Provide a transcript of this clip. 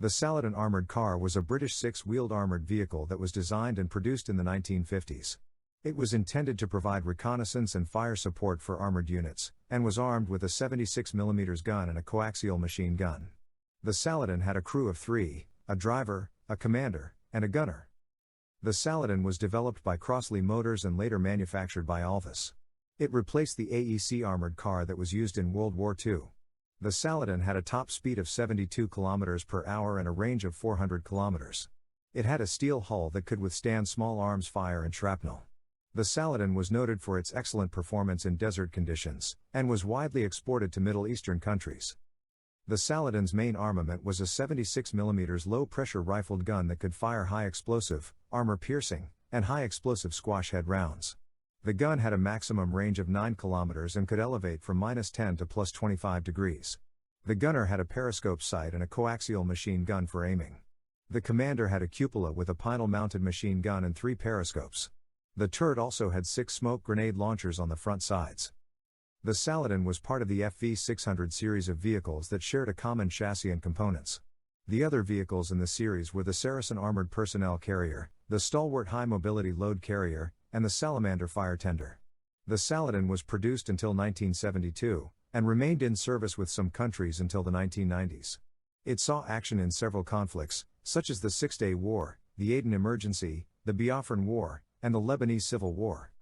The Saladin armored car was a British six-wheeled armored vehicle that was designed and produced in the 1950s. It was intended to provide reconnaissance and fire support for armored units, and was armed with a 76mm gun and a coaxial machine gun. The Saladin had a crew of 3, a driver, a commander, and a gunner. The Saladin was developed by Crossley Motors and later manufactured by Alvis. It replaced the AEC armored car that was used in World War II. The Saladin had a top speed of 72 km per hour and a range of 400 km. It had a steel hull that could withstand small arms fire and shrapnel. The Saladin was noted for its excellent performance in desert conditions, and was widely exported to Middle Eastern countries. The Saladin's main armament was a 76mm low-pressure rifled gun that could fire high-explosive, armor-piercing, and high-explosive squash-head rounds. The gun had a maximum range of 9 km and could elevate from -10 to +25 degrees. The gunner had a periscope sight and a coaxial machine gun for aiming. The commander had a cupola with a pintle-mounted machine gun and 3 periscopes. The turret also had 6 smoke grenade launchers on the front sides. The Saladin was part of the FV600 series of vehicles that shared a common chassis and components. The other vehicles in the series were the Saracen Armored Personnel Carrier, the Stalwart High Mobility Load Carrier, and the Salamander Fire Tender. The Saladin was produced until 1972, and remained in service with some countries until the 1990s. It saw action in several conflicts, such as the Six-Day War, the Aden Emergency, the Biafran War, and the Lebanese Civil War.